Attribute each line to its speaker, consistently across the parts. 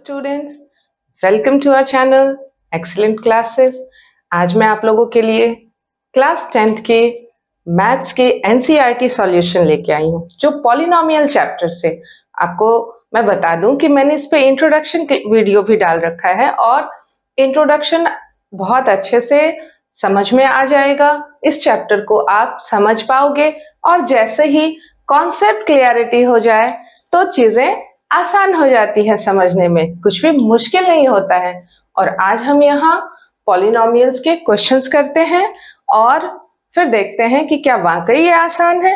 Speaker 1: Students, welcome to our channel excellent classes. आज मैं आप लोगों के लिए क्लास 10th के मैथ्स के एनसीईआरटी सॉल्यूशन लेके आई हूँ, जो पॉलिनोमियल चैप्टर से। आपको मैं बता दूं कि मैंने इस पे इंट्रोडक्शन वीडियो भी डाल रखा है और इंट्रोडक्शन बहुत अच्छे से समझ में आ जाएगा। इस चैप्टर को आप समझ पाओगे और जैसे ही कॉन्सेप्ट क्लियरिटी हो जाए तो चीजें आसान हो जाती है समझने में, कुछ भी मुश्किल नहीं होता है। और आज हम यहाँ पॉलिनोमियल्स के क्वेश्चंस करते हैं और फिर देखते हैं कि क्या वाकई ये आसान है।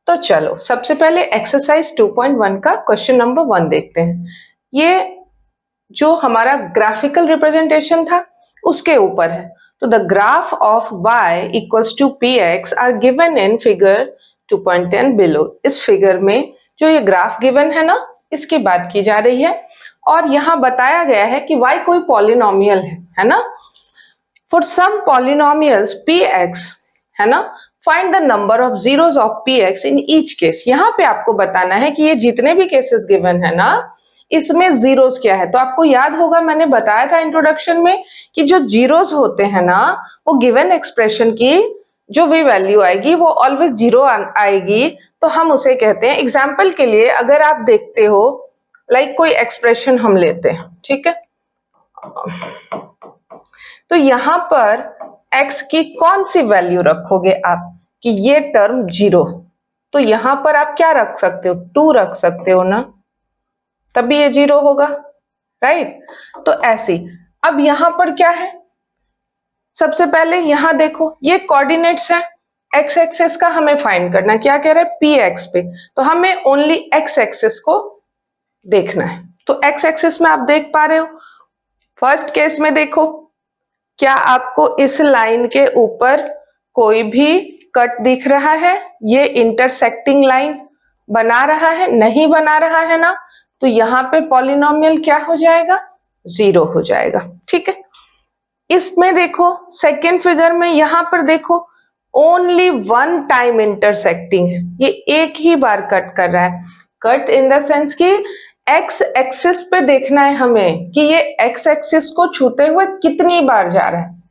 Speaker 1: तो चलो सबसे पहले एक्सरसाइज 2.1 का क्वेश्चन नंबर 1 देखते हैं। ये जो हमारा ग्राफिकल रिप्रेजेंटेशन था उसके ऊपर है। तो the graph of y equals to px are given in figure 2.10 below. इस फिगर में जो ये ग्राफ गिवन है ना, इसकी बात की जा रही है और यहाँ बताया गया है कि y कोई पॉलिनोमियल है ना। फॉर सम पॉलिनोमियल्स px है ना, find the number of zeros of px in each case. यहाँ पे आपको बताना है कि ये जितने भी केसेस गिवन है ना, इसमें जीरोस क्या है। तो आपको याद होगा मैंने बताया था इंट्रोडक्शन में कि जो जीरोस होते हैं ना, वो गिवन एक्सप्रेशन की जो भी वैल्यू आएगी वो ऑलवेज जीरो आएगी, तो हम उसे कहते हैं। एग्जाम्पल के लिए अगर आप देखते हो, लाइक कोई एक्सप्रेशन हम लेते हैं, ठीक है, तो यहां पर x की कौन सी वैल्यू रखोगे आप कि ये टर्म जीरो, तो यहां पर आप क्या रख सकते हो, 2 रख सकते हो ना, तभी ये जीरो होगा, राइट। तो ऐसी अब यहां पर क्या है, सबसे पहले यहां देखो ये कोऑर्डिनेट्स है, एक्स एक्सिस का हमें फाइंड करना है। क्या कह रहे हैं, पी एक्स पे, तो हमें ओनली एक्स एक्सिस को देखना है। तो एक्स एक्सिस में आप देख पा रहे हो, फर्स्ट केस में देखो, क्या आपको इस लाइन के ऊपर कोई भी कट दिख रहा है, ये इंटरसेक्टिंग लाइन बना रहा है, नहीं बना रहा है ना, तो यहाँ पे पॉलिनोमियल क्या हो जाएगा, जीरो हो जाएगा, ठीक है। इसमें देखो सेकेंड फिगर में, यहां पर देखो ओनली वन टाइम इंटरसेक्टिंग है, ये एक ही बार कट कर रहा है। कट इन द सेंस कि एक्स एक्सिस पे देखना है हमें कि ये एक्स एक्सिस को छूते हुए कितनी बार जा रहा है।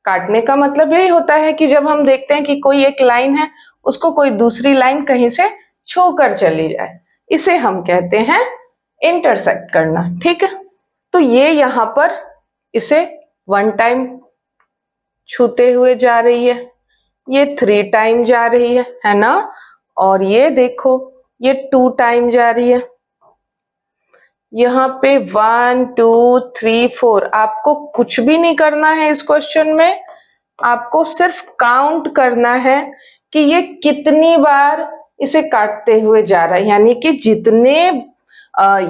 Speaker 1: काटने का मतलब यही होता है कि जब हम देखते हैं कि कोई एक लाइन है, उसको कोई दूसरी लाइन कहीं से छू कर चली जाए, इसे हम कहते हैं इंटरसेक्ट करना, ठीक है। तो ये यहां पर इसे वन टाइम छूते हुए जा रही है, ये 3 टाइम जा रही है ना, और ये देखो ये 2 टाइम जा रही है। यहाँ पे 1 2 3 4, आपको कुछ भी नहीं करना है इस क्वेश्चन में, आपको सिर्फ काउंट करना है कि ये कितनी बार इसे काटते हुए जा रहा है, यानी कि जितने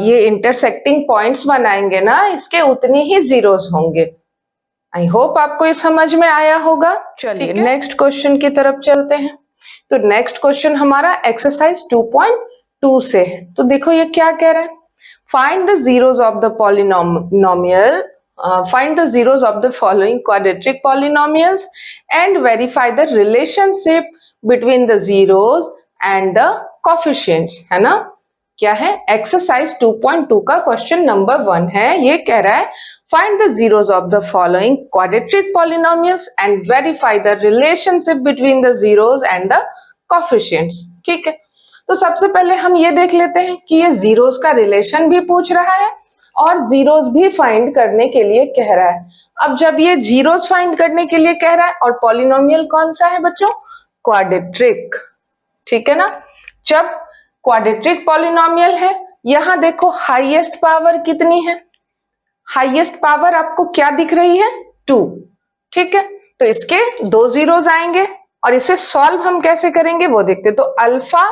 Speaker 1: ये इंटरसेक्टिंग पॉइंट्स बनाएंगे ना, इसके उतनी ही जीरोस होंगे। आई होप आपको ये समझ में आया होगा। चलिए नेक्स्ट क्वेश्चन की तरफ चलते हैं। तो नेक्स्ट क्वेश्चन हमारा एक्सरसाइज 2.2 से है। तो देखो ये क्या कह रहा है, find the zeros of the polynomial, find the zeros of the following quadratic polynomials and verify the relationship between the zeros and the coefficients, है ना। क्या है, एक्सरसाइज 2.2 का क्वेश्चन नंबर 1 है। ये कह रहा है find the zeros of the following quadratic polynomials and verify the relationship between the zeros and the coefficients, ठीक है। तो सबसे पहले हम ये देख लेते हैं कि ये जीरोस का रिलेशन भी पूछ रहा है और जीरोस भी फाइंड करने के लिए कह रहा है। अब जब ये जीरोस फाइंड करने के लिए कह रहा है और पॉलिनोमियल कौन सा है बच्चों, क्वाड्रेटिक, ठीक है ना। जब क्वाड्रेटिक पॉलिनोमियल है, यहां देखो हाईएस्ट पावर कितनी है, हाईएस्ट पावर आपको क्या दिख रही है, 2, ठीक है। तो इसके 2 जीरोस आएंगे और इसे सॉल्व हम कैसे करेंगे वो देखते। तो अल्फा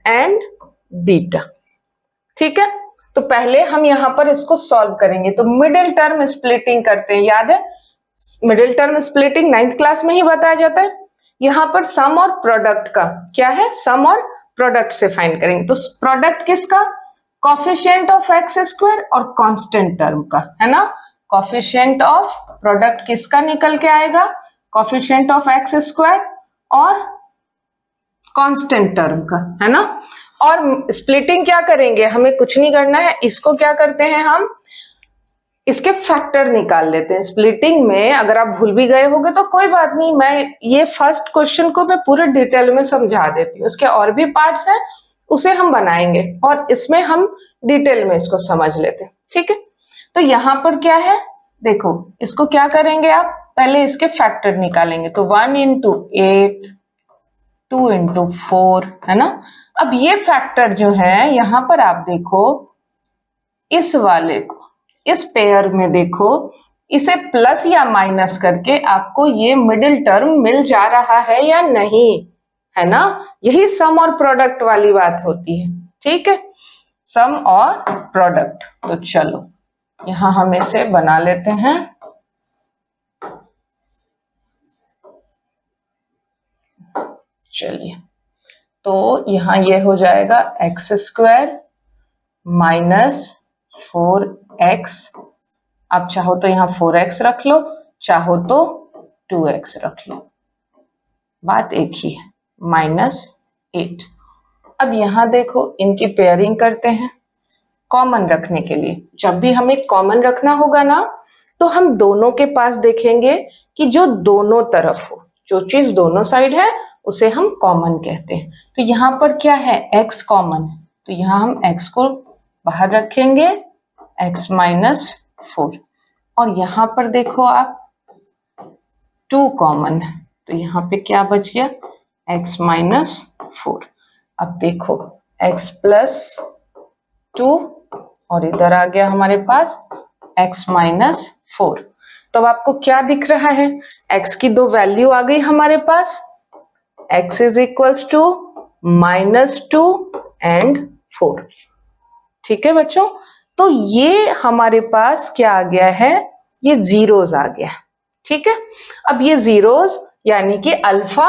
Speaker 1: एंड बीटा, ठीक है। तो पहले हम यहां पर इसको सॉल्व करेंगे। तो मिडिल टर्म स्प्लिटिंग करते हैं, याद है middle term splitting 9th class में ही बताया जाता है। यहां पर सम और प्रोडक्ट का क्या है, सम और प्रोडक्ट से फाइंड करेंगे। तो प्रोडक्ट किसका, कोफिशिएंट ऑफ एक्स स्क्वायर और कांस्टेंट टर्म का, है ना। कोफिशिएंट ऑफ प्रोडक्ट किसका निकल के आएगा, कोफिशिएंट ऑफ एक्स स्क्वायर और कांस्टेंट टर्म का, है ना। और स्प्लिटिंग क्या करेंगे, हमें कुछ नहीं करना है, इसको क्या करते हैं हम इसके फैक्टर निकाल लेते हैं। स्प्लिटिंग में अगर आप भूल भी गए होंगे तो कोई बात नहीं, मैं ये फर्स्ट क्वेश्चन को मैं पूरे डिटेल में समझा देती हूँ, उसके और भी पार्ट्स हैं उसे हम बनाएंगे और इसमें हम डिटेल में इसको समझ लेते हैं, ठीक है। तो यहाँ पर क्या है, देखो इसको क्या करेंगे आप, पहले इसके फैक्टर निकालेंगे, तो 1 into 8, 2 into 4, है ना। अब ये फैक्टर जो है यहाँ पर आप देखो, इस वाले को इस पेयर में देखो, इसे प्लस या माइनस करके आपको ये मिडिल टर्म मिल जा रहा है या नहीं, है ना। यही सम और प्रोडक्ट वाली बात होती है, ठीक है, सम और प्रोडक्ट। तो चलो यहां हम इसे बना लेते हैं। चलिए, तो यहां ये हो जाएगा एक्स स्क्वायर माइनस 4x, आप चाहो तो यहाँ 4x रख लो, चाहो तो 2x रख लो, बात एक ही है, -8। अब यहाँ देखो इनकी पेयरिंग करते हैं कॉमन रखने के लिए। जब भी हमें कॉमन रखना होगा ना, तो हम दोनों के पास देखेंगे कि जो दोनों तरफ हो, जो चीज दोनों साइड है उसे हम कॉमन कहते हैं। तो यहाँ पर क्या है, x कॉमन है, तो यहाँ हम x को बाहर रखेंगे, x -4, और यहाँ पर देखो आप 2 कॉमन है, तो यहाँ पे क्या बच गया, x -4। अब देखो x +2 और इधर आ गया हमारे पास x -4। तो अब आपको क्या दिख रहा है, x की दो वैल्यू आ गई हमारे पास, x is equals to -2 and 4, ठीक है बच्चों। तो ये हमारे पास क्या आ गया है, ये जीरोस आ गया, ठीक है। अब ये जीरोस यानी कि अल्फा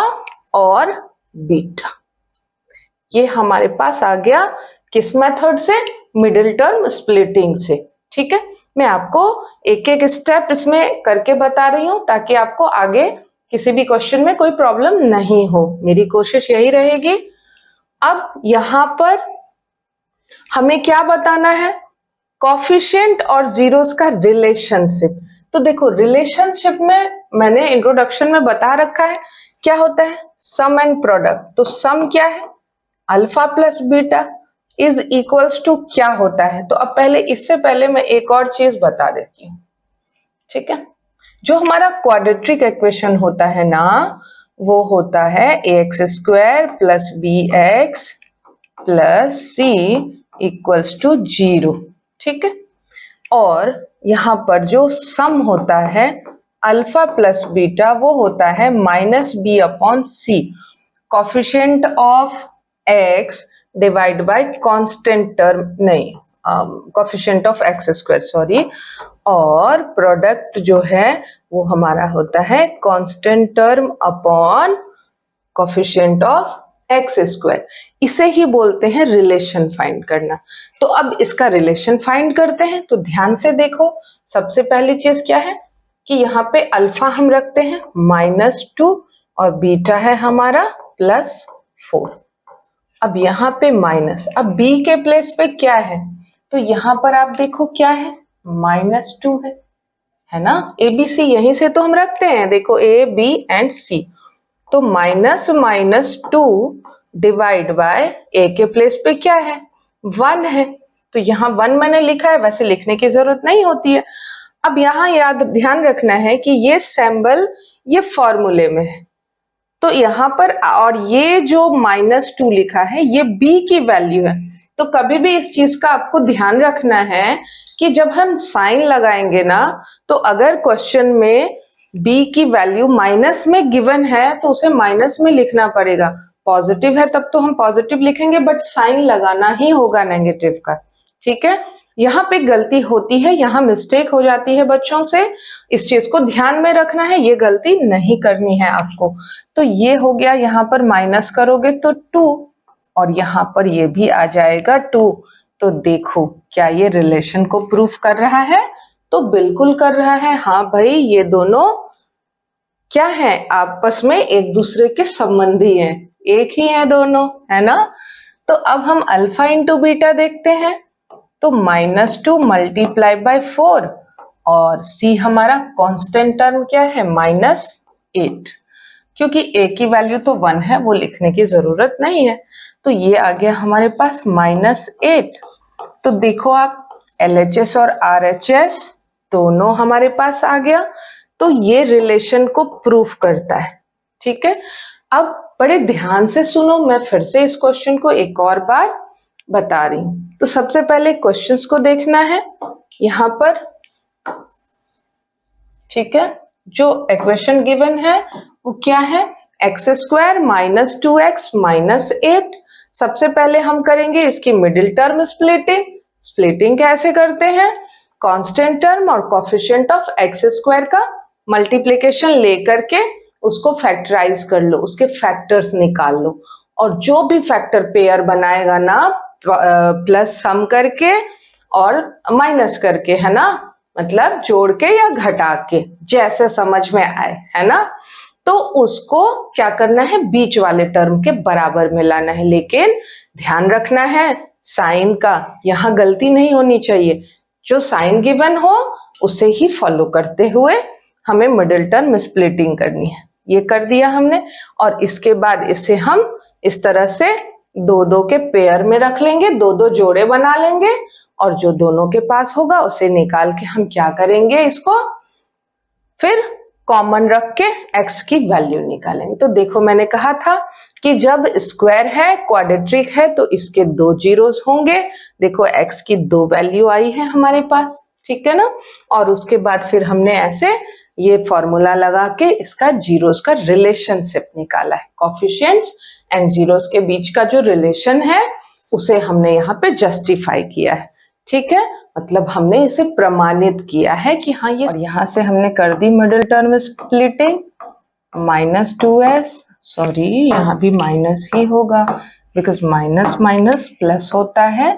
Speaker 1: और बीटा, ये हमारे पास आ गया किस मेथड से, मिडिल टर्म स्प्लिटिंग से, ठीक है। मैं आपको एक एक स्टेप इसमें करके बता रही हूं ताकि आपको आगे किसी भी क्वेश्चन में कोई प्रॉब्लम नहीं हो, मेरी कोशिश यही रहेगी। अब यहां पर हमें क्या बताना है, कॉफिशिएंट और जीरोस का रिलेशनशिप। तो देखो रिलेशनशिप में मैंने इंट्रोडक्शन में बता रखा है क्या होता है, सम एंड प्रोडक्ट। तो सम क्या है, alpha plus beta is equals to क्या होता है। तो अब पहले इससे पहले मैं एक और चीज बता देती हूँ, ठीक है। जो हमारा क्वाड्रेटिक इक्वेशन होता है ना, वो होता है ax² plus bx plus c equals to 0, ठीक है। और यहाँ पर जो सम होता है अल्फा प्लस बीटा, वो होता है -b/c, coefficient of x divide by constant term, नहीं कोफिशिएंट ऑफ x², सॉरी। और प्रोडक्ट जो है वो हमारा होता है constant term upon coefficient of x²। इसे ही बोलते हैं रिलेशन फाइंड करना। तो अब इसका रिलेशन फाइंड करते हैं। तो ध्यान से देखो, सबसे पहली चीज क्या है कि यहाँ पे अल्फा हम रखते हैं -2 और बीटा है हमारा +4। अब यहाँ पे माइनस, अब b के प्लेस पे क्या है, तो यहाँ पर आप देखो क्या है, -2 है ना। ABC यहीं से तो हम रखते हैं, देखो A, B एंड C। तो -2 डिवाइड बाय A के प्लेस पे क्या है, 1 है, तो यहाँ 1 मैंने लिखा है, वैसे लिखने की जरूरत नहीं होती है। अब यहाँ याद ध्यान रखना है कि ये सिंबल ये फॉर्मूले में है, तो यहाँ पर और ये जो -2 लिखा है ये b की वैल्यू है। तो कभी भी इस चीज का आपको ध्यान रखना है कि जब हम साइन लगाएंगे ना, तो अगर क्वेश्चन में b की वैल्यू माइनस में गिवन है तो उसे माइनस में लिखना पड़ेगा, पॉजिटिव है तब तो हम पॉजिटिव लिखेंगे, बट साइन लगाना ही होगा नेगेटिव का, ठीक है। यहाँ पे गलती होती है, यहाँ मिस्टेक हो जाती है बच्चों से, इस चीज को ध्यान में रखना है, ये गलती नहीं करनी है आपको। तो ये हो गया, यहाँ पर माइनस करोगे तो 2 और यहाँ पर ये भी आ जाएगा 2। तो देखो क्या ये रिलेशन को प्रूफ कर रहा है, तो बिल्कुल कर रहा है। हाँ भाई, ये दोनों क्या है, आपस में एक दूसरे के संबंधी हैं, एक ही है दोनों, है ना। तो अब हम अल्फा इंटू बीटा देखते हैं, तो -2 मल्टीप्लाई बाय 4 और सी हमारा कांस्टेंट टर्म क्या है -8, क्योंकि ए की वैल्यू तो 1 है, वो लिखने की जरूरत नहीं है। तो ये आ गया हमारे पास -8। तो देखो आप LHS और RHS दोनों हमारे पास आ गया, तो ये रिलेशन को प्रूफ करता है। ठीक है, अब बड़े ध्यान से सुनो, मैं फिर से इस क्वेश्चन को एक और बार बता रही हूं। तो सबसे पहले क्वेश्चंस को देखना है यहां पर। ठीक है, जो इक्वेशन गिवन है वो क्या है, x² - 2x - 8। सबसे पहले हम करेंगे इसकी मिडिल टर्म स्प्लिटिंग। स्प्लिटिंग कैसे करते हैं, कांस्टेंट टर्म और कोफिशिएंट ऑफ x² का मल्टीप्लिकेशन लेकर के उसको फैक्टराइज कर लो, उसके फैक्टर्स निकाल लो, और जो भी फैक्टर पेयर बनाएगा ना, प्लस सम करके और माइनस करके, है ना, मतलब जोड़ के या घटा के, जैसे समझ में आए, है ना। तो उसको क्या करना है, बीच वाले टर्म के बराबर में लाना है, लेकिन ध्यान रखना है साइन का, यहां गलती नहीं होनी चाहिए। जो साइन गिवन हो उसे ही फॉलो करते हुए हमें मिडिल टर्म स्प्लिटिंग करनी है। ये कर दिया हमने, और इसके बाद इसे हम इस तरह से दो दो के पेयर में रख लेंगे, दो दो जोड़े बना लेंगे, और जो दोनों के पास होगा उसे निकाल के हम क्या करेंगे, इसको फिर कॉमन रख के x की वैल्यू निकालेंगे। तो देखो मैंने कहा था कि जब स्क्वायर है, क्वाड्रेटिक है, तो इसके 2 जीरोस होंगे। देखो x की 2 वैल्यू आई है हमारे पास, ठीक है ना। और उसके बाद फिर हमने ऐसे ये फॉर्मूला लगा के इसका जीरोस का रिलेशनशिप निकाला है। कोफिशिएंट्स एंड जीरोस के बीच का जो रिलेशन है उसे हमने यहाँ पे जस्टिफाई किया है। ठीक है, मतलब हमने इसे प्रमाणित किया है कि हाँ ये, और यहाँ से हमने कर दी middle term splitting, -2s, sorry यहाँ भी माइनस ही होगा, बिकॉज माइनस माइनस प्लस होता है।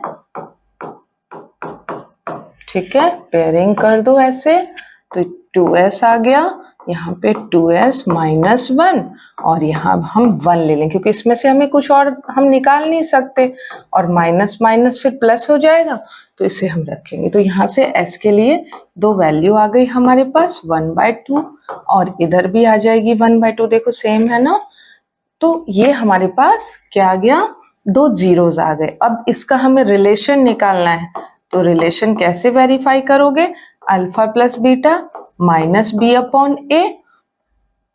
Speaker 1: ठीक है, पेयरिंग कर दो ऐसे, तो 2s आ गया, यहाँ पे 2s -1, और यहाँ हम 1 ले लें, क्योंकि इसमें से हमें कुछ और हम निकाल नहीं सकते, और माइनस माइनस फिर प्लस हो जाएगा, तो इसे हम रखेंगे। तो यहाँ से s के लिए 2 वैल्यू आ गई हमारे पास, 1/2, और इधर भी आ जाएगी 1/2, देखो सेम है ना। तो ये हमारे पास क्या आ गया, 2 जीरोस आ गए। अब इसका हमें रिलेशन निकालना है, तो रिलेशन कैसे वेरीफाई करोगे, alpha plus beta minus b/a,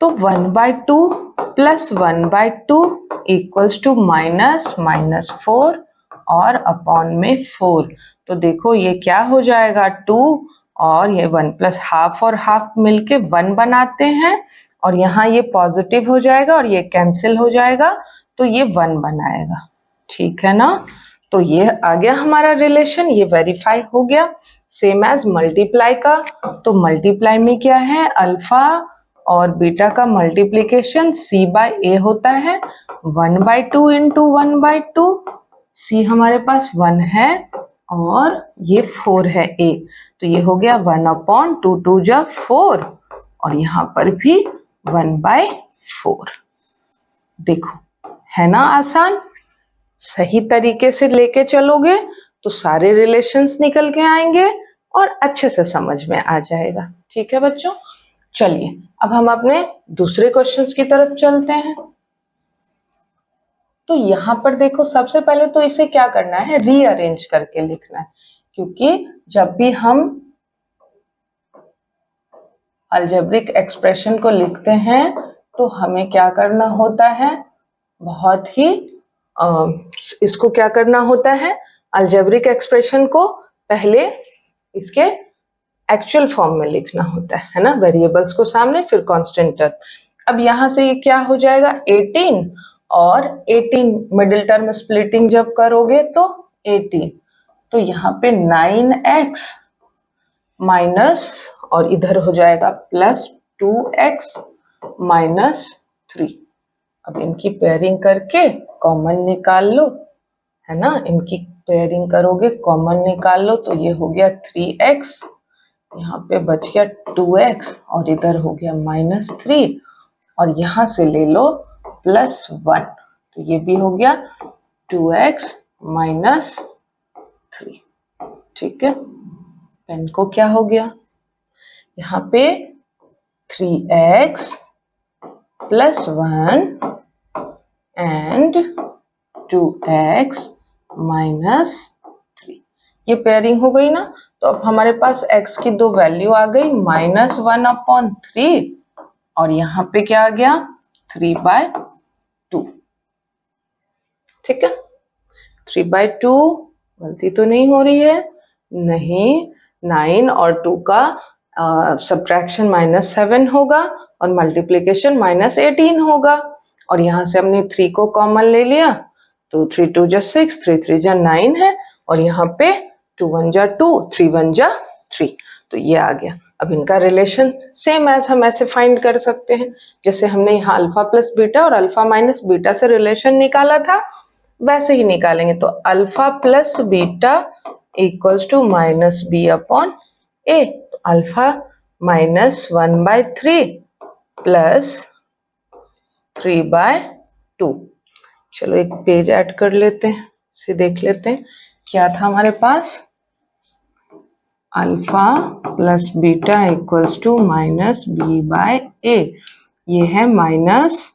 Speaker 1: तो 1/2 प्लस 1/2 इक्वल्स टू -4 और अपॉन में 4। तो देखो ये क्या हो जाएगा, 2 और ये 1 प्लस हाफ और हाफ मिलके 1 बनाते हैं, और यहाँ ये पॉजिटिव हो जाएगा और ये कैंसिल हो जाएगा, तो ये 1 बनाएगा। ठीक है ना, तो ये आ गया हमारा रिलेशन, ये वेरीफाई हो गया। सेम एज मल्टीप्लाई का, तो मल्टीप्लाई में क्या है, अल्फा और बीटा का मल्टीप्लिकेशन c/a होता है, 1/2 इंटू 1/2, c हमारे पास 1 है और ये 4 है a, तो ये हो गया 1/2, 2 जा 4, और यहाँ पर भी 1/4। देखो है ना आसान, सही तरीके से लेके चलोगे तो सारे रिलेशंस निकल के आएंगे और अच्छे से समझ में आ जाएगा। ठीक है बच्चों, चलिए अब हम अपने दूसरे क्वेश्चंस की तरफ चलते हैं। तो यहाँ पर देखो सबसे पहले तो इसे क्या करना है, रीअरेंज करके लिखना है, क्योंकि जब भी हम अलजेब्रिक एक्सप्रेशन को लिखते हैं तो हमें क्या करना होता है, बहुत ही इसको क्या करना होता है, अलजेब्रिक एक्सप्रेशन को पहले इसके एक्चुअल फॉर्म में लिखना होता है ना, वेरिएबल्स को सामने फिर कांस्टेंट टर्म। अब यहाँ से ये क्या हो जाएगा, 18 और 18 मिडिल टर्म स्प्लिटिंग जब करोगे तो 18, तो यहाँ पे 9x माइनस, और इधर हो जाएगा प्लस 2x माइनस 3। अब इनकी पेयरिंग करके कॉमन निकाल लो, है ना, इनकी पेयरिंग करोगे कॉमन निकाल लो, तो ये हो गया 3x, यहाँ पे बच गया 2x, और इधर हो गया -3, और यहाँ से ले लो +1, तो ये भी हो गया 2x माइनस 3। ठीक है, पेन को क्या हो गया, यहाँ पे 3x plus 1 and 2x minus 3, ये पेयरिंग हो गई ना। तो अब हमारे पास x की दो वैल्यू आ गई, -1/3 और यहाँ पे क्या आ गया 3/2। ठीक है, 3/2 गलती तो नहीं हो रही है, नहीं, 9 और 2 का सब्ट्रैक्शन -7 होगा और मल्टीप्लिकेशन -18 होगा। और यहाँ से हमने 3 को कॉमन ले लिया, तो 3 2 जा 6, 3 3 जा 9 है, और यहाँ पे 2 1 जा 2, 3 1 जा 3, तो ये आ गया। अब इनका रिलेशन सेम एज हम ऐसे फाइंड कर सकते हैं, जैसे हमने यहाँ अल्फा प्लस बीटा और अल्फा माइनस बीटा से रिलेशन निकाला था, वैसे ही निकालेंगे। तो alpha plus beta equals to -b/a, alpha -1/3 plus 3/2। चलो एक पेज ऐड कर लेते हैं, इसे देख लेते हैं क्या था हमारे पास। Alpha plus beta equals to -b/a, ये है -1/3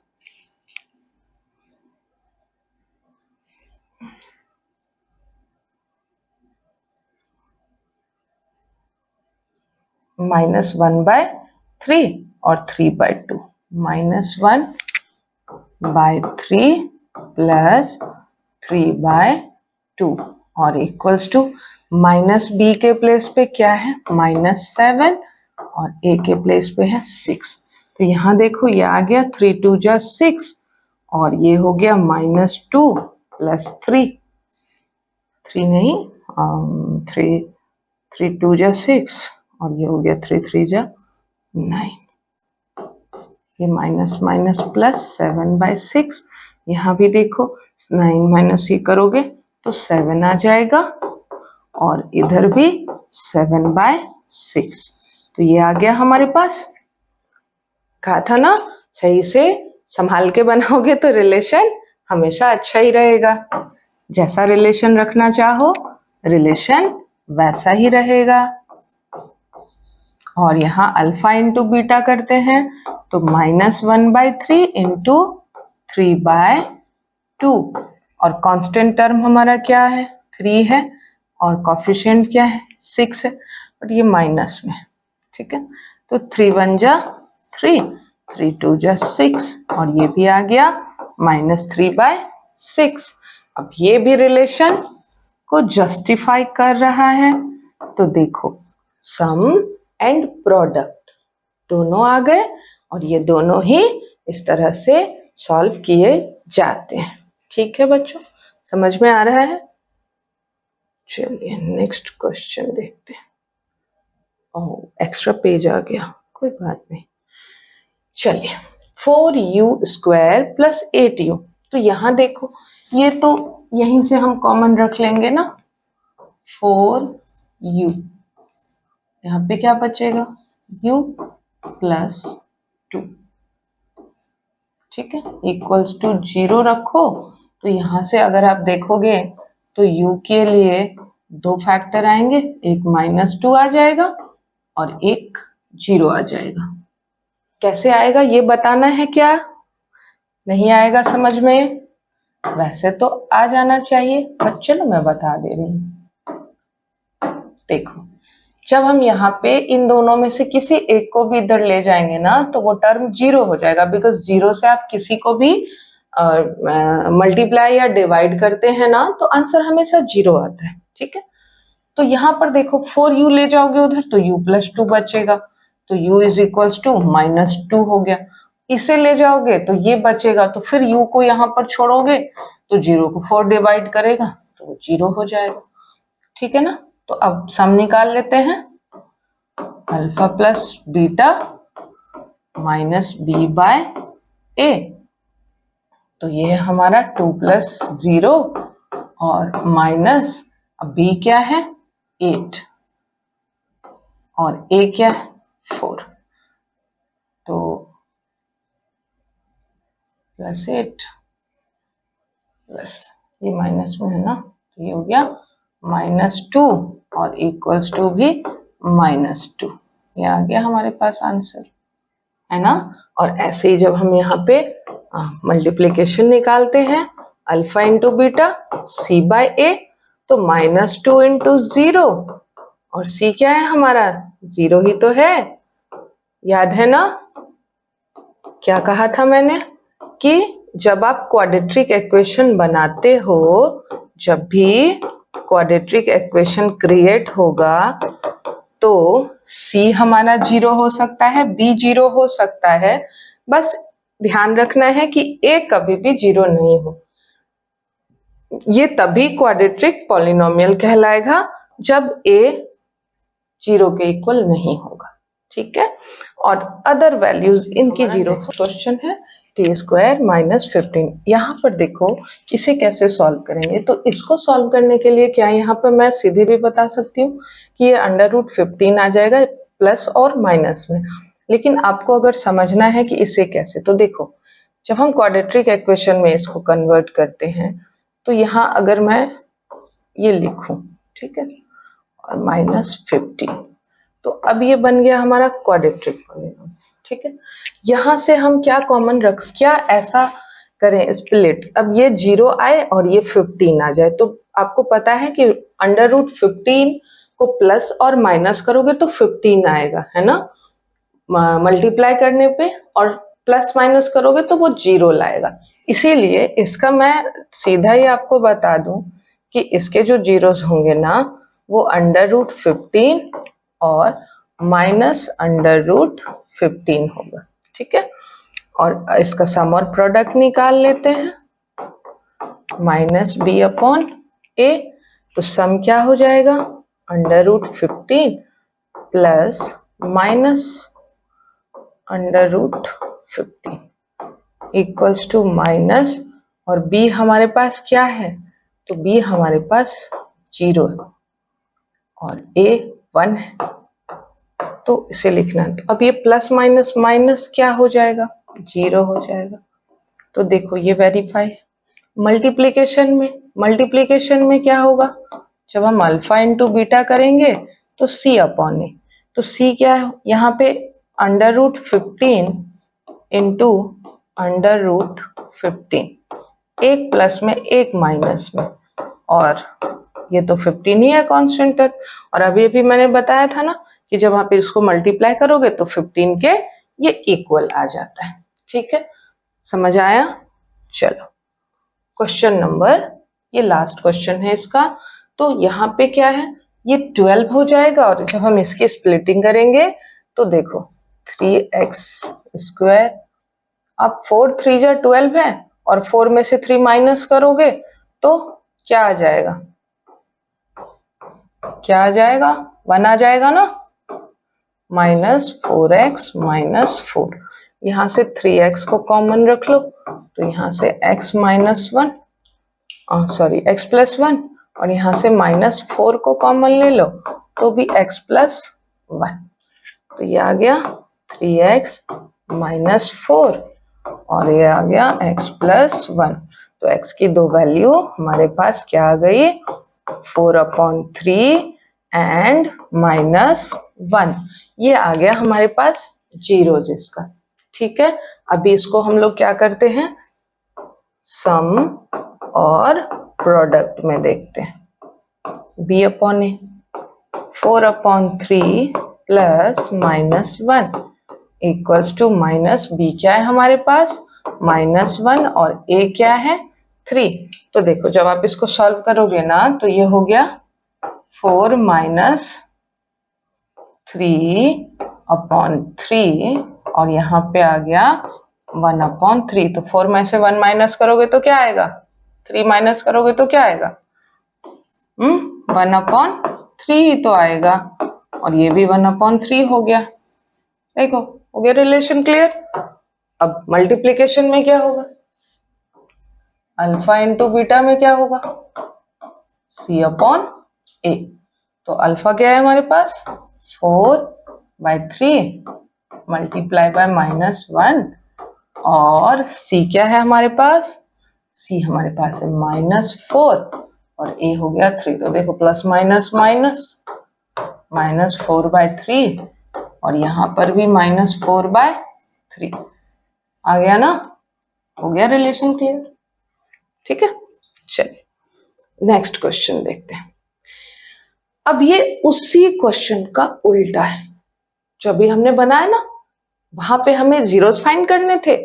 Speaker 1: और 3/2, -1/3 प्लस 3/2 और इक्वल्स टू -b के प्लेस पे क्या है -7 और a के प्लेस पे है 6। तो यहाँ देखो ये आ गया 3 2 जा 6 और ये हो गया -2 प्लस 3, 3 नहीं 3 2 जा 6 और ये हो गया 3 3 जा 9, ये माइनस माइनस प्लस 7/6। यहाँ भी देखो 9 माइनस ये करोगे तो 7 आ जाएगा और इधर भी 7/6। तो ये आ गया हमारे पास। कहा था ना सही से संभाल के बनाओगे तो रिलेशन हमेशा अच्छा ही रहेगा। जैसा रिलेशन रखना चाहो रिलेशन वैसा ही रहेगा। और यहाँ अल्फा इंटू बीटा करते हैं तो -1/3 इंटू 3/2 और कांस्टेंट टर्म हमारा क्या है 3 है और कोफिशिएंट क्या है 6 है, बट ये माइनस में। ठीक है, तो 3 1 जा 3, 3 2 जा 6 और ये भी आ गया -3/6। अब ये भी रिलेशन को जस्टिफाई कर रहा है। तो देखो सम एंड प्रोडक्ट दोनों आ गए और ये दोनों ही इस तरह से सॉल्व किए जाते हैं। ठीक है बच्चों, समझ में आ रहा है? चलिए नेक्स्ट क्वेश्चन देखते हैं। ओह एक्स्ट्रा पेज आ गया, कोई बात नहीं। चलिए 4u² प्लस 8u, तो यहाँ देखो ये तो यहीं से हम कॉमन रख लेंगे ना, 4u, यहाँ पे क्या बचेगा u प्लस 2। ठीक है, इक्वल्स टू 0 रखो। तो यहाँ से अगर आप देखोगे तो u के लिए दो फैक्टर आएंगे, एक -2 आ जाएगा और एक 0 आ जाएगा। कैसे आएगा ये बताना है क्या? नहीं आएगा समझ में? वैसे तो आ जाना चाहिए, पर चलो मैं बता दे रही हूँ। देखो जब हम यहाँ पे इन दोनों में से किसी एक को भी इधर ले जाएंगे ना तो वो टर्म 0 हो जाएगा, बिकॉज 0 से आप किसी को भी मल्टीप्लाई या डिवाइड करते हैं ना तो आंसर हमेशा 0 आता है। ठीक है, तो यहाँ पर देखो 4u ले जाओगे उधर तो u प्लस 2 बचेगा, तो u इज इक्वल्स टू -2 हो गया। इसे ले जाओगे तो ये बचेगा, तो फिर u को यहाँ पर छोड़ोगे तो 0 को 4 डिवाइड करेगा तो वो 0 हो जाएगा। ठीक है ना, तो अब सम निकाल लेते हैं। Alpha plus beta minus b/a, तो ये है हमारा 2 + 0 और माइनस, अब b क्या है 8 और a क्या है 4, तो +8 प्लस ये माइनस में है ना, तो ये हो गया -2 और इक्वल्स टू भी -2। ये आ गया हमारे पास आंसर, है ना। और ऐसे ही जब हम यहाँ पे मल्टीप्लीकेशन निकालते हैं alpha into beta c by a, तो -2 इंटू 0 और c क्या है हमारा 0 ही तो है, याद है ना। क्या कहा था मैंने कि जब आप क्वाड्रेटिक इक्वेशन बनाते हो, जब भी क्वाड्रेटिक इक्वेशन क्रिएट होगा तो c हमारा 0 हो सकता है, b 0 हो सकता है, बस ध्यान रखना है कि a कभी भी 0 नहीं हो। ये तभी क्वाड्रेटिक पॉलिनोमियल कहलाएगा जब a 0 के इक्वल नहीं होगा, ठीक है। और अदर वैल्यूज इनकी 0। क्वेश्चन है टी स्क्वायर -15। यहाँ पर देखो इसे कैसे सॉल्व करेंगे, तो इसको सॉल्व करने के लिए क्या यहाँ पर मैं सीधे भी बता सकती हूँ कि ये √15 आ जाएगा प्लस और माइनस में। लेकिन आपको अगर समझना है कि इसे कैसे, तो देखो जब हम क्वाड्रेटिक इक्वेशन में इसको कन्वर्ट करते हैं तो यहाँ अगर मैं ये लिखूं, ठीक है, और -15, तो अब ये बन गया हमारा क्वाड्रेटिक पॉलिनोमियल, ठीक है। यहाँ से हम क्या कॉमन रख, क्या ऐसा करें स्प्लिट, अब ये 0 आए और ये 15 आ जाए, तो आपको पता है कि √15 को प्लस और माइनस करोगे तो 15 आएगा, है ना, मल्टीप्लाई करने पे, और प्लस माइनस करोगे तो वो 0 लाएगा। इसीलिए इसका मैं सीधा ही आपको बता दूं कि इसके जो जीरोस होंगे ना वो √15 और -√15 होगा, ठीक है। और इसका सम और प्रोडक्ट निकाल लेते हैं, -b/a, तो सम क्या हो जाएगा √15 प्लस -√15 इक्वल्स टू माइनस, और b हमारे पास क्या है, तो b हमारे पास 0 है और a 1 है, तो इसे लिखना है। तो अब ये प्लस माइनस माइनस क्या हो जाएगा 0 हो जाएगा। तो देखो ये वेरीफाई। मल्टीप्लीकेशन में क्या होगा, जब हम अल्फा इंटू बीटा करेंगे तो c/a, तो c क्या है यहाँ पे √15 इंटू √15, एक प्लस में एक माइनस में, और ये तो 15 ही है कांस्टेंट टर्म। और अभी मैंने बताया था ना कि जब आप इसको मल्टीप्लाई करोगे तो 15 के ये इक्वल आ जाता है, ठीक है, समझ आया। चलो क्वेश्चन नंबर, ये लास्ट क्वेश्चन है इसका, तो यहाँ पे क्या है ये 12 हो जाएगा, और जब हम इसकी स्प्लिटिंग करेंगे तो देखो 3x², अब 4 3 जा 12 है, और 4 में से 3 माइनस करोगे तो क्या आ जाएगा, क्या आ जाएगा 1 आ जाएगा ना, -4x -4, यहाँ से 3x को कॉमन रख लो, तो यहाँ से x +1, और यहाँ से -4 को कॉमन ले लो तो भी x +1, तो ये आ गया 3x -4 और ये आ गया x +1। तो x की दो वैल्यू हमारे पास क्या आ गई 4/3 एंड -1, ये आ गया हमारे पास 0 जिसका, ठीक है। अभी इसको हम लोग क्या करते हैं सम और प्रोडक्ट में देखते हैं, b/a 4/3 plus -1 equals to -b क्या है हमारे पास -1 और a क्या है 3। तो देखो जब आप इसको सॉल्व करोगे ना तो ये हो गया 4 -3/3 और यहाँ पे आ गया 1/3। तो 4 में से 1 माइनस करोगे तो क्या आएगा, 3 माइनस करोगे तो क्या आएगा 1/3 ही तो आएगा, और ये भी 1/3 हो गया। देखो हो गया रिलेशन क्लियर। अब मल्टीप्लिकेशन में क्या होगा, अल्फा इंटू बीटा में क्या होगा c/a। तो अल्फा क्या है हमारे पास 4/3 मल्टीप्लाई बाय -1, और c क्या है हमारे पास c हमारे पास है -4 और a हो गया 3। तो देखो प्लस माइनस माइनस, -4/3 और यहाँ पर भी -4/3 आ गया ना, हो गया रिलेशन क्लियर। ठीक है, चलिए नेक्स्ट क्वेश्चन देखते हैं। अब ये उसी क्वेश्चन का उल्टा है जो अभी हमने बनाया ना, वहां पे हमें जीरोस फाइंड करने थे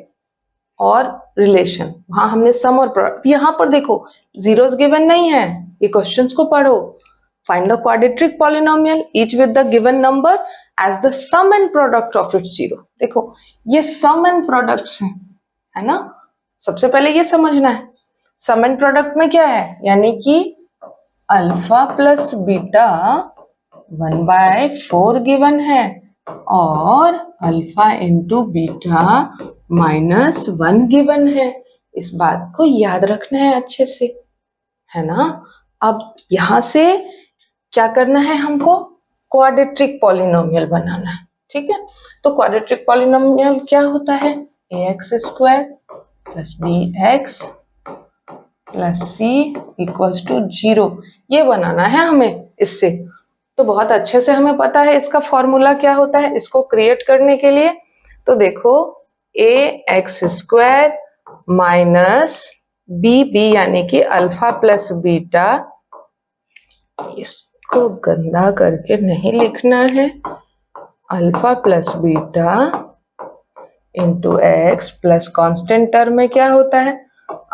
Speaker 1: और रिलेशन, वहां हमने सम और प्रोडक्ट। यहाँ पर देखो जीरोस गिवन नहीं है, ये क्वेश्चंस को पढ़ो। Find the quadratic polynomial each with the given number as the sum and product of its zero. देखो ये सम एंड प्रोडक्ट्स हैं, है ना। सबसे पहले ये समझना है सम एंड प्रोडक्ट में क्या है, यानी कि अल्फा प्लस बीटा 1/4 गिवन है और अल्फा इंटू बीटा -1 गिवन है। इस बात को याद रखना है अच्छे से, है ना। अब यहां से क्या करना है हमको, क्वाड्रेटिक पॉलिनोमियल बनाना है। ठीक है, तो क्वाड्रेटिक पॉलिनोमियल क्या होता है, ax² + bx + c = 0, ये बनाना है हमें इससे। तो बहुत अच्छे से हमें पता है इसका फॉर्मूला क्या होता है इसको क्रिएट करने के लिए। तो देखो ax² - bb यानी कि अल्फा प्लस बीटा, इसको गंदा करके नहीं लिखना है, alpha plus beta into x plus constant term में क्या होता है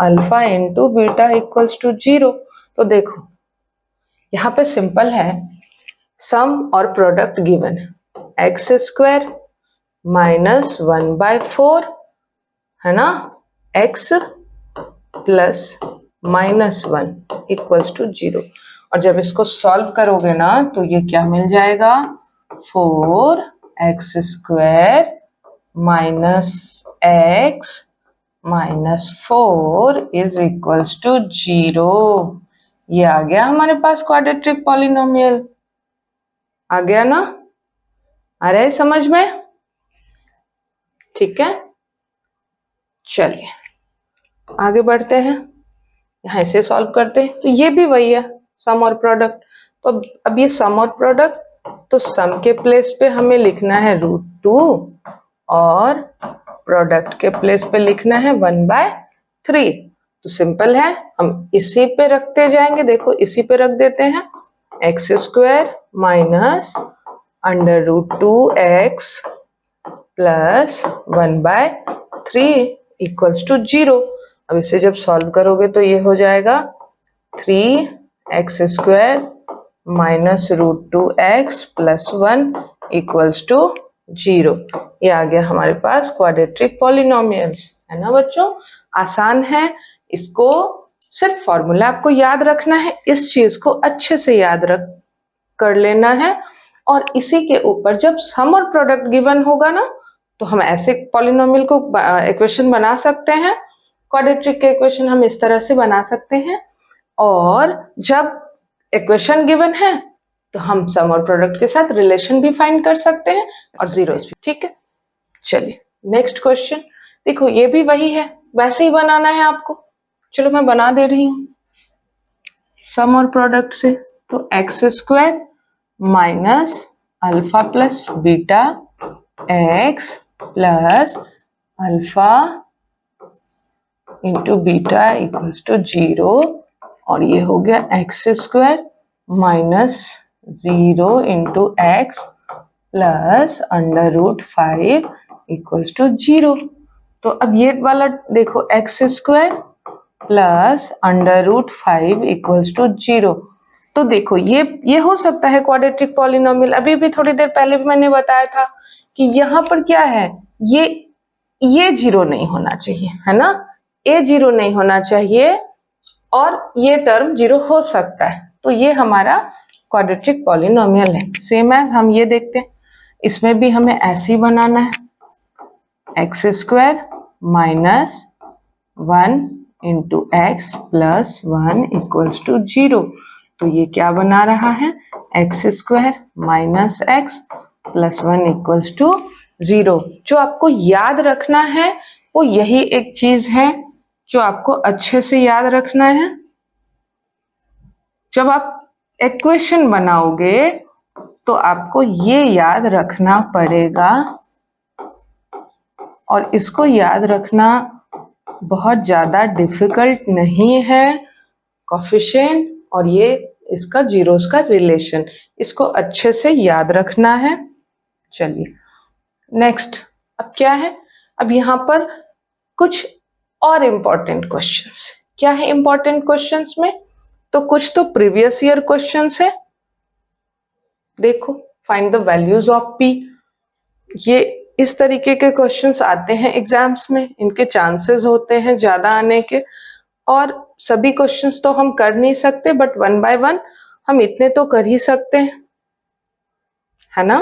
Speaker 1: अल्फा इंटू बीटा = 0। तो देखो यहाँ पे सिंपल है, सम और प्रोडक्ट गिवन है, x² - 1/4 है ना, x प्लस -1 = 0। और जब इसको सॉल्व करोगे ना तो ये क्या मिल जाएगा, 4x² - x -4 = 0। ये आ गया हमारे पास क्वाड्रेटिक पॉलिनोमियल, आ गया ना, आ रहा है समझ में। ठीक है, चलिए आगे बढ़ते हैं, यहाँ इसे सॉल्व करते हैं। तो ये भी वही है, सम और प्रोडक्ट। तो अब ये सम और प्रोडक्ट, तो सम के प्लेस पे हमें लिखना है √2 और प्रोडक्ट के प्लेस पे लिखना है 1/3। तो सिंपल है, हम इसी पे रखते जाएंगे। देखो इसी पे रख देते हैं, x² - √2x प्लस 1/3 = 0। अब इसे जब सॉल्व करोगे तो ये हो जाएगा 3x² - √2x प्लस 1 = 0। ये आ गया हमारे पास क्वाड्रेटिक पॉलिनोमियल्स, है ना बच्चों। आसान है, इसको सिर्फ फॉर्मूला आपको याद रखना है, इस चीज को अच्छे से याद कर लेना है। और इसी के ऊपर जब सम और प्रोडक्ट गिवन होगा ना तो हम ऐसे पॉलिनोमियल को इक्वेशन बना सकते हैं, क्वाड्रेटिक के इक्वेशन हम इस तरह से बना सकते हैं। और जब इक्वेशन गिवन है तो हम सम और प्रोडक्ट के साथ रिलेशन भी फाइंड कर सकते हैं और जीरोस भी। ठीक है, चलिए नेक्स्ट क्वेश्चन। देखो ये भी वही है, वैसे ही बनाना है आपको। चलो मैं बना दे रही हूँ सम और प्रोडक्ट से। तो x² minus alpha plus beta x plus alpha into beta = 0 और ये हो गया x² minus 0 into x plus √5 = 0। तो अब ये वाला देखो x² प्लस √5 = 0। तो देखो ये हो सकता है क्वाड्रेटिक पॉलिनोमियल। अभी भी थोड़ी देर पहले भी मैंने बताया था कि यहाँ पर क्या है, ये 0 नहीं होना चाहिए, है ना, a 0 नहीं होना चाहिए और ये टर्म 0 हो सकता है। तो ये हमारा क्वाड्रेटिक पॉलिनोमियल है। सेम एज हम ये देखते हैं, इसमें भी हमें ऐसे ही बनाना है, x² minus 1 into x plus 1 = 0। तो ये क्या बना रहा है, x² माइनस x प्लस 1 = 0। जो आपको याद रखना है वो यही एक चीज है जो आपको अच्छे से याद रखना है। जब आप इक्वेशन बनाओगे तो आपको ये याद रखना पड़ेगा, और इसको याद रखना बहुत ज़्यादा डिफिकल्ट नहीं है। कोफिशिएंट और ये इसका जीरोस का रिलेशन, इसको अच्छे से याद रखना है। चलिए नेक्स्ट, अब क्या है, अब यहाँ पर कुछ और इम्पोर्टेंट क्वेश्चंस। क्या है इम्पोर्टेंट क्वेश्चंस में, तो कुछ तो प्रीवियस ईयर क्वेश्चंस है। देखो, find the values of P, ये इस तरीके के क्वेश्चंस आते हैं एग्जाम्स में, इनके चांसेस होते हैं ज्यादा आने के। और सभी क्वेश्चंस तो हम कर नहीं सकते, बट वन बाय वन हम इतने तो कर ही सकते हैं, है ना।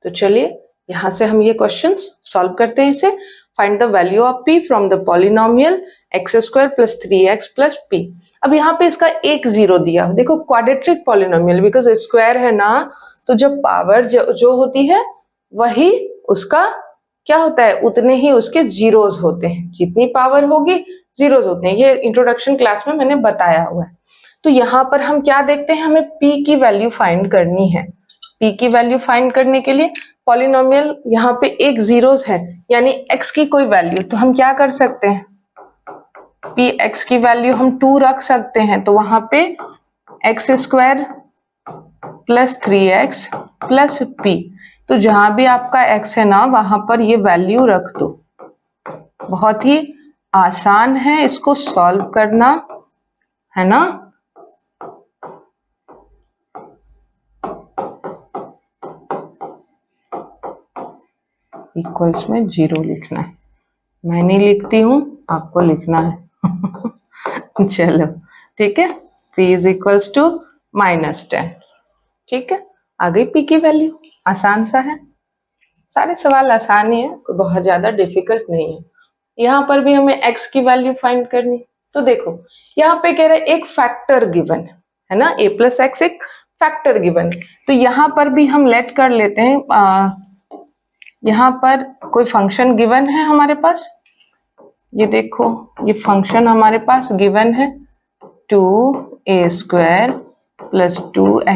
Speaker 1: तो चलिए यहां से हम ये क्वेश्चंस सॉल्व करते हैं। इसे find the value of p from the polynomial x² + 3x + p। अब यहाँ पे इसका एक जीरो दिया, देखो क्वाड्रेटिक पॉलिनोमियल, बिकॉज स्क्वायर है ना, तो जब पावर जो होती है वही उसका क्या होता है, उतने ही उसके जीरोस होते हैं। जितनी पावर होगी जीरोस होते हैं, ये इंट्रोडक्शन क्लास में मैंने बताया हुआ है। तो यहाँ पर हम क्या देखते हैं, हमें p की वैल्यू फाइंड करनी है। p की वैल्यू फाइंड करने के लिए पॉलिनोमियल यहाँ पे एक जीरोस है, यानी x की कोई वैल्यू, तो हम क्या कर सकते हैं, p x की वैल्यू हम 2 रख सकते हैं, तो वहां पे x² + 3x + p, तो जहां भी आपका x है ना वहां पर ये वैल्यू रख दो। बहुत ही आसान है इसको सॉल्व करना, है ना। इक्वल्स में 0 लिखना है, मैं नहीं लिखती हूँ, आपको लिखना है। चलो ठीक है, p = -10। ठीक है, आ गई p की वैल्यू, आसान सा है, सारे सवाल आसान ही है, कोई बहुत ज्यादा डिफिकल्ट नहीं है। यहाँ पर भी हमें x की वैल्यू फाइंड करनी, तो देखो यहाँ पे कह रहे एक फैक्टर गिवन है ना, a + x एक फैक्टर गिवन, तो यहाँ पर भी हम लेट कर लेते हैं। यहाँ पर कोई फंक्शन गिवन है हमारे पास, ये देखो ये फंक्शन हमारे पास गिवन है 2a² + 2xa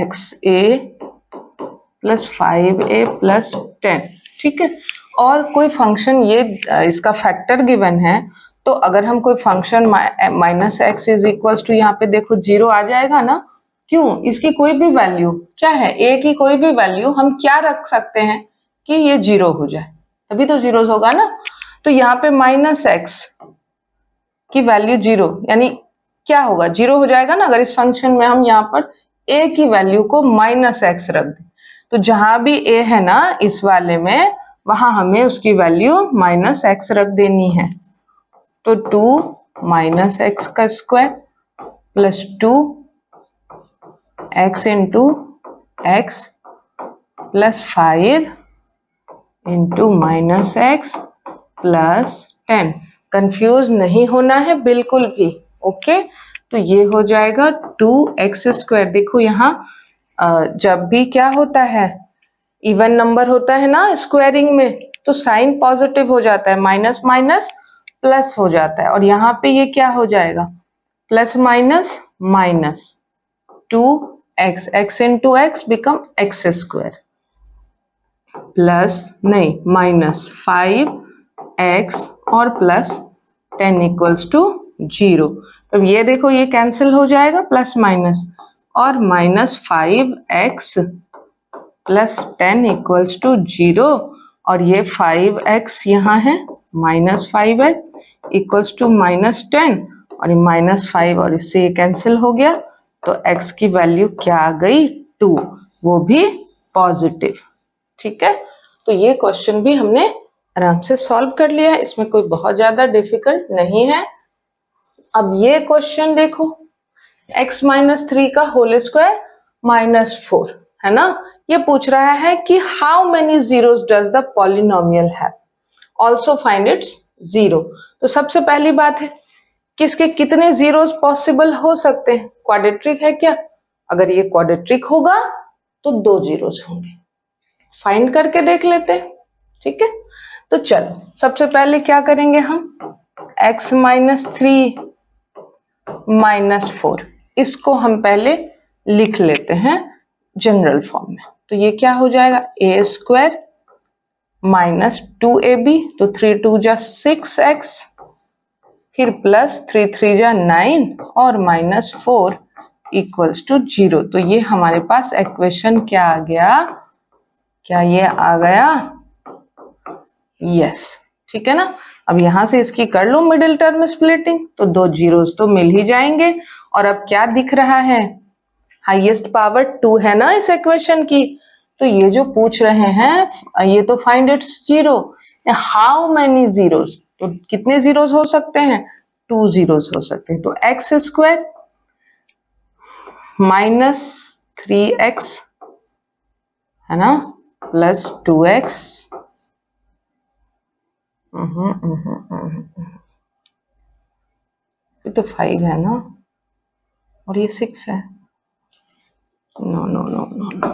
Speaker 1: + 5a + 10। ठीक है, और कोई फंक्शन ये इसका फैक्टर गिवन है, तो अगर हम कोई फंक्शन -x = यहाँ पे देखो 0 आ जाएगा ना, क्यों, इसकी कोई भी वैल्यू क्या है, a की कोई भी वैल्यू हम क्या रख सकते हैं कि ये 0 हो जाए, तभी तो जीरोस होगा ना। तो यहाँ पे -x की वैल्यू 0, यानी क्या होगा, 0 हो जाएगा ना, अगर इस फंक्शन में हम यहाँ पर a की वैल्यू को -x रख दें, तो जहां भी a है ना इस वाले में, वहां हमें उसकी वैल्यू -x रख देनी है। तो 2 - x² + 2x × x + 5 × -x + 10। Confuse नहीं होना है बिल्कुल भी, ओके। तो ये हो जाएगा 2x²। देखो यहाँ जब भी क्या होता है, इवन नंबर होता है ना स्क्वायरिंग में, तो साइन पॉजिटिव हो जाता है, माइनस माइनस प्लस हो जाता है, और यहाँ पे ये क्या हो जाएगा, plus minus minus 2x, x × x become x² plus नहीं माइनस 5x और प्लस 10 = 0। तो ये देखो ये कैंसिल हो जाएगा, प्लस माइनस, और -5x + 10 = 0, और ये 5x यहाँ है, -5x = -10, और ये -5 और इससे ये कैंसिल हो गया, तो x की वैल्यू क्या आ गई, 2, वो भी पॉजिटिव। ठीक है, तो ये क्वेश्चन भी हमने आराम से सॉल्व कर लिया, इसमें कोई बहुत ज्यादा डिफिकल्ट नहीं है। अब ये क्वेश्चन देखो, x - 3 का होल स्क्वायर -4 है ना, ये पूछ रहा है कि how many zeros does the polynomial have, also find its zero. तो सबसे पहली बात है कि इसके कितने जीरोस पॉसिबल हो सकते हैं, क्वाड्रेटिक है क्या, अगर ये क्वाड्रेटिक होगा तो 2 जीरोस होंगे, फाइंड करके देख लेते हैं। ठीक है, तो चलो सबसे पहले क्या करेंगे हम, x माइनस 3 माइनस 4, इसको हम पहले लिख लेते हैं जनरल फॉर्म में। तो ये क्या हो जाएगा, a स्क्वायर माइनस 2ab, तो 3 2 जा 6x, फिर प्लस 3 3 जा 9 और माइनस 4 इक्वल्स टू 0। तो ये हमारे पास इक्वेशन क्या आ गया, क्या ये आ गया, यस, ठीक है ना। अब यहां से इसकी कर लो मिडिल टर्म स्प्लिटिंग, तो 2 जीरोस तो मिल ही जाएंगे। और अब क्या दिख रहा है, हाईएस्ट पावर 2 है ना इस इक्वेशन की। तो ये जो पूछ रहे हैं ये तो find its zero, how many zeros, तो कितने जीरोस हो सकते हैं, 2 जीरोस हो सकते हैं। तो एक्स स्क्वायर माइनस 3x है ना प्लस 2x, ये तो 5 है ना, और ये 6 है, no no no no no,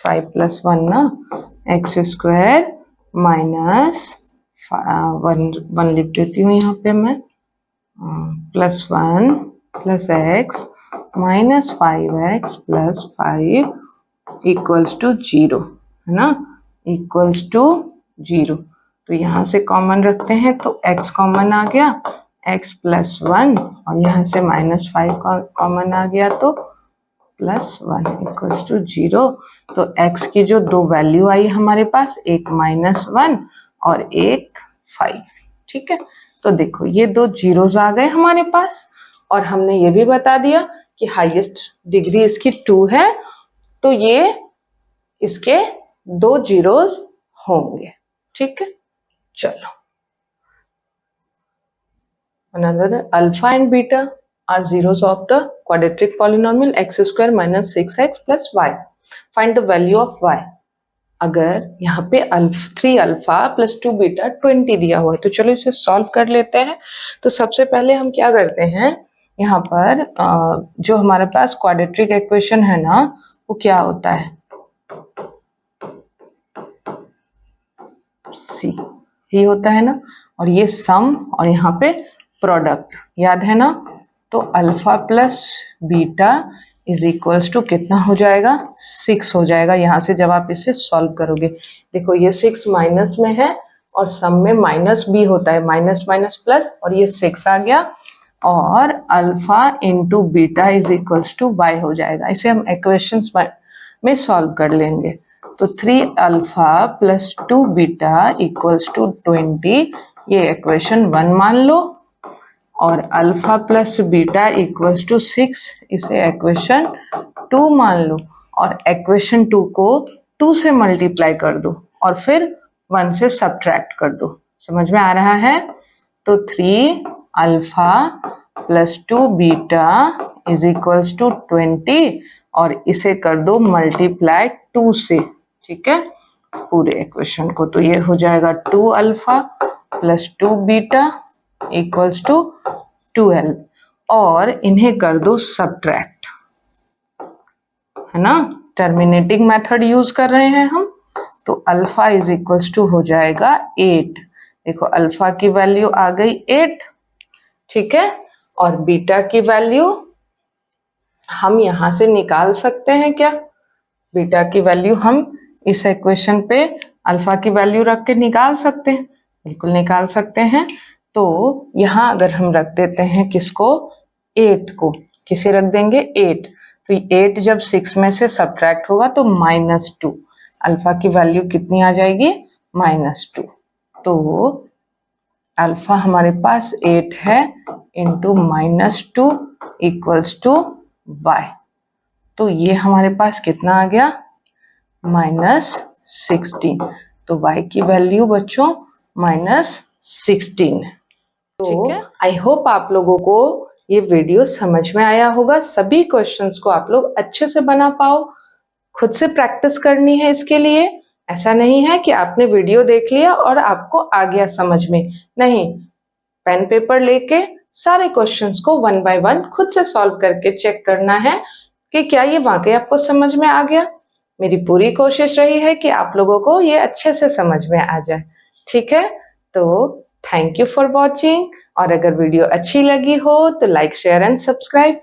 Speaker 1: five plus 1 ना, एक्स स्क्वायर माइनस 1 लिख देती हूँ यहाँ पे मैं, plus 1 plus x minus 5x plus 5 equals to 0 है ना, इक्वल्स टू 0। तो यहाँ से कॉमन रखते हैं तो x कॉमन आ गया, x प्लस 1, और यहाँ से माइनस 5 कॉमन आ गया तो प्लस 1 इक्वल्स टू 0। तो x की जो दो वैल्यू आई हमारे पास, एक माइनस 1 और एक 5, ठीक है। तो देखो ये दो जीरोस आ गए हमारे पास, और हमने ये भी बता दिया कि हाईएस्ट डिग्री इसकी 2 है, तो ये इसके 2 जीरोस होंगे, ठीक है। चलो, another alpha and beta are zeros of the quadratic polynomial x square minus 6x plus y. Find the value of y. अगर यहाँ पे 3 अल्फा प्लस 2 बीटा 20 दिया हुआ है, तो चलो इसे सॉल्व कर लेते हैं। तो सबसे पहले हम क्या करते हैं, यहाँ पर जो हमारे पास क्वाड्रेटिक इक्वेशन है ना, वो क्या होता है, सी ही होता है ना, और ये सम और यहाँ पे प्रोडक्ट, याद है ना। तो alpha plus beta is equals to कितना हो जाएगा, 6 हो जाएगा यहाँ से जब आप इसे सॉल्व करोगे। देखो ये 6 माइनस में है और सम में माइनस भी होता है, माइनस माइनस प्लस, और ये 6 आ गया, और alpha into beta is equals to y हो जाएगा। इसे हम इक्वेशंस में सॉल्व कर लेंगे। तो 3 alpha plus 2 beta equals to 20, ये इक्वेशन 1 मान लो, और alpha plus beta equals to 6, इसे इक्वेशन 2 मान लो, और इक्वेशन 2 को 2 से मल्टीप्लाई कर दो और फिर 1 से सब्ट्रैक्ट कर दो। समझ में आ रहा है। तो 3 alpha plus 2 beta is equals to 20, और इसे कर दो मल्टीप्लाई 2 से, ठीक है, पूरे इक्वेशन को। तो ये हो जाएगा 2 alpha plus 2 beta equals to 12, और इन्हें कर दो सब्ट्रैक्ट, है ना, टर्मिनेटिंग मेथड यूज कर रहे हैं हम। तो अल्फा इज इक्वल्स टू हो जाएगा 8। देखो अल्फा की वैल्यू आ गई 8, ठीक है, और बीटा की वैल्यू हम यहां से निकाल सकते हैं क्या, बीटा की वैल्यू हम इस इक्वेशन पे अल्फा की वैल्यू रख के निकाल सकते हैं, बिल्कुल निकाल सकते हैं। तो यहाँ अगर हम रख देते हैं किसको, 8 को, किसे रख देंगे 8, तो 8 जब 6 में से सब्ट्रैक्ट होगा तो -2, अल्फा की वैल्यू कितनी आ जाएगी, -2। तो अल्फा हमारे पास 8 है इंटू -2 इक्वल्स टू y। तो ये हमारे पास कितना आ गया, -16। तो y की वैल्यू बच्चों -16। तो आई होप आप लोगों को ये वीडियो समझ में आया होगा, सभी क्वेश्चंस को आप लोग अच्छे से बना पाओ। खुद से प्रैक्टिस करनी है इसके लिए, ऐसा नहीं है कि आपने वीडियो देख लिया और आपको आ गया समझ में, नहीं, पेन पेपर लेके सारे क्वेश्चंस को 1 बाय 1 खुद से सॉल्व करके चेक करना है कि क्या ये वाकई आपको समझ में आ गया। मेरी पूरी कोशिश रही है कि आप लोगों को ये अच्छे से समझ में आ जाए। ठीक है, तो थैंक यू फॉर वॉचिंग। और अगर वीडियो अच्छी लगी हो तो लाइक शेयर एंड सब्सक्राइब